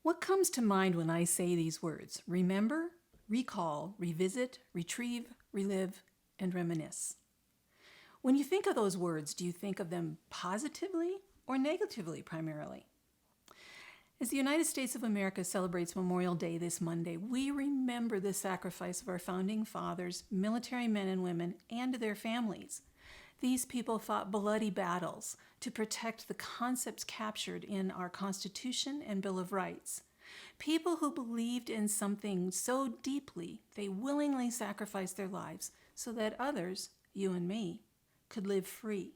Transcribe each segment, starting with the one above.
What comes to mind when I say these words? Remember, recall, revisit, retrieve, relive, and reminisce. When you think of those words, do you think of them positively or negatively primarily? As the United States of America celebrates Memorial Day this Monday, we remember the sacrifice of our founding fathers, military men and women, and their families. These people fought bloody battles to protect the concepts captured in our Constitution and Bill of Rights. People who believed in something so deeply, they willingly sacrificed their lives so that others, you and me, could live free.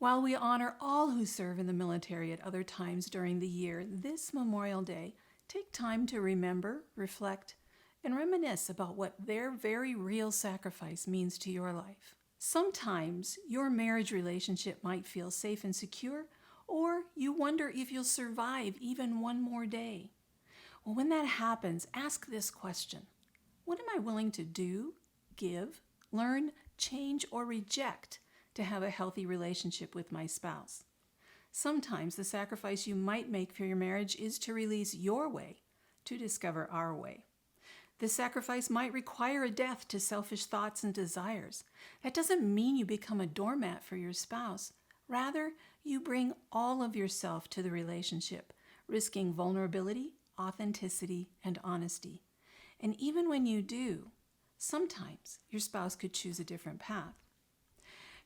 While we honor all who serve in the military at other times during the year, this Memorial Day, take time to remember, reflect, and reminisce about what their very real sacrifice means to your life. Sometimes your marriage relationship might feel safe and secure, or you wonder if you'll survive even one more day. Well, when that happens, ask this question: what am I willing to do, give, learn, change, or reject to have a healthy relationship with my spouse? Sometimes the sacrifice you might make for your marriage is to release your way to discover our way. This sacrifice might require a death to selfish thoughts and desires. That doesn't mean you become a doormat for your spouse. Rather, you bring all of yourself to the relationship, risking vulnerability, authenticity, and honesty. And even when you do, sometimes your spouse could choose a different path.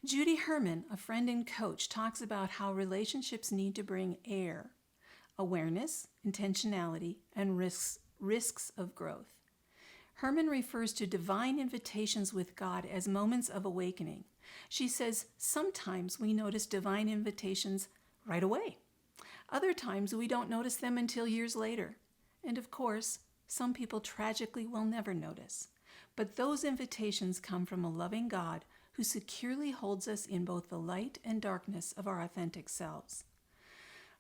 Judy Herman, a friend and coach, talks about how relationships need to bring air, awareness, intentionality, and risks of growth. Herman refers to divine invitations with God as moments of awakening. She says sometimes we notice divine invitations right away. Other times we don't notice them until years later. And of course, some people tragically will never notice. But those invitations come from a loving God who securely holds us in both the light and darkness of our authentic selves.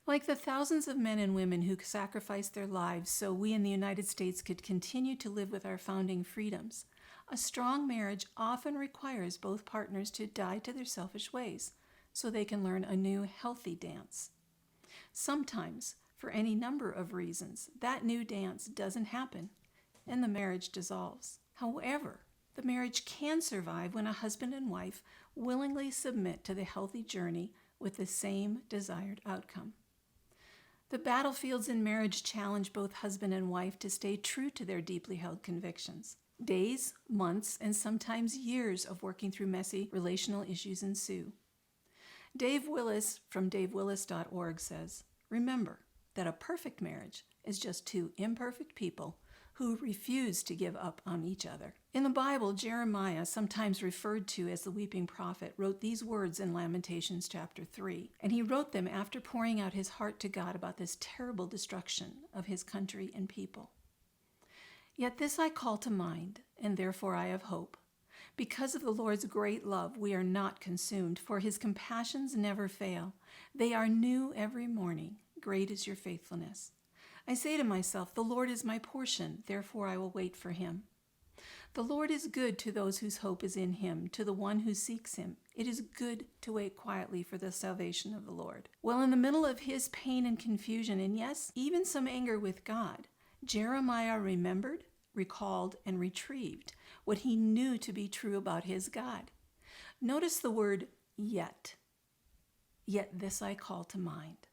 Like the thousands of men and women who sacrificed their lives so we in the United States could continue to live with our founding freedoms, a strong marriage often requires both partners to die to their selfish ways so they can learn a new, healthy dance. Sometimes, for any number of reasons, that new dance doesn't happen and the marriage dissolves. However, the marriage can survive when a husband and wife willingly submit to the healthy journey with the same desired outcome. The battlefields in marriage challenge both husband and wife to stay true to their deeply held convictions. Days, months, and sometimes years of working through messy relational issues ensue. Dave Willis from davewillis.org says, "Remember that a perfect marriage is just two imperfect people who refuse to give up on each other." In the Bible, Jeremiah, sometimes referred to as the weeping prophet, wrote these words in Lamentations chapter 3, and he wrote them after pouring out his heart to God about this terrible destruction of his country and people. "Yet this I call to mind, and therefore I have hope. Because of the Lord's great love, we are not consumed, for his compassions never fail. They are new every morning. Great is your faithfulness. I say to myself, the Lord is my portion, therefore I will wait for him. The Lord is good to those whose hope is in him, to the one who seeks him. It is good to wait quietly for the salvation of the Lord." Well, in the middle of his pain and confusion, and yes, even some anger with God, Jeremiah remembered, recalled, and retrieved what he knew to be true about his God. Notice the word yet. Yet this I call to mind,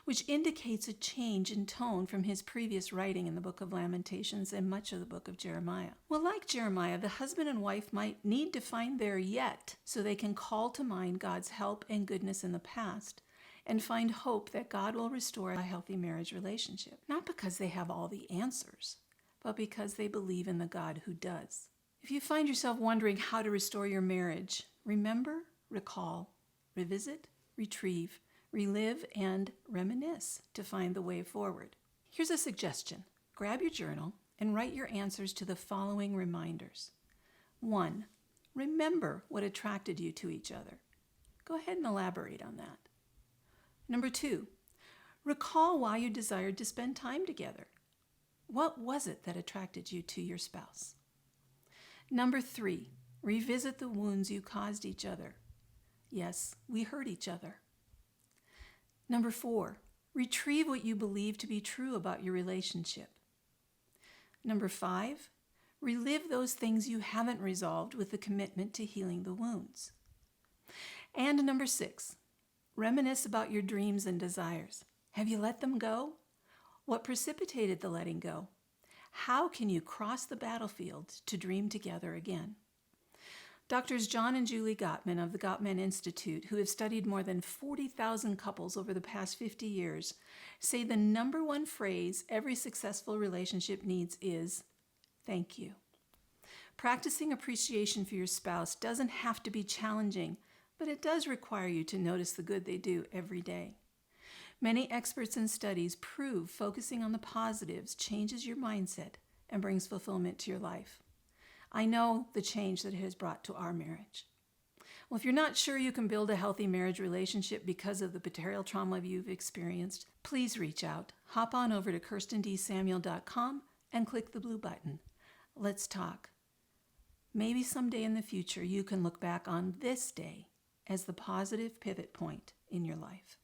which indicates a change in tone from his previous writing in the book of Lamentations and much of the book of Jeremiah. Well, like Jeremiah, the husband and wife might need to find their yet so they can call to mind God's help and goodness in the past and find hope that God will restore a healthy marriage relationship. Not because they have all the answers, but because they believe in the God who does. If you find yourself wondering how to restore your marriage, remember, recall, revisit, retrieve, relive, and reminisce to find the way forward. Here's a suggestion. Grab your journal and write your answers to the following reminders. 1. Remember what attracted you to each other. Go ahead and elaborate on that. Number 2. Recall why you desired to spend time together. What was it that attracted you to your spouse? Number 3. Revisit the wounds you caused each other. Yes, we hurt each other. Number 4, Retrieve what you believe to be true about your relationship. Number 5, relive those things you haven't resolved with the commitment to healing the wounds. And number 6, reminisce about your dreams and desires. Have you let them go? What precipitated the letting go? How can you cross the battlefield to dream together again? Doctors John and Julie Gottman of the Gottman Institute, who have studied more than 40,000 couples over the past 50 years, say the number one phrase every successful relationship needs is, "Thank you." Practicing appreciation for your spouse doesn't have to be challenging, but it does require you to notice the good they do every day. Many experts and studies prove focusing on the positives changes your mindset and brings fulfillment to your life. I know the change that it has brought to our marriage. Well, if you're not sure you can build a healthy marriage relationship because of the betrayal trauma you've experienced, please reach out. Hop on over to KirstenDSamuel.com and click the blue button. Let's talk. Maybe someday in the future you can look back on this day as the positive pivot point in your life.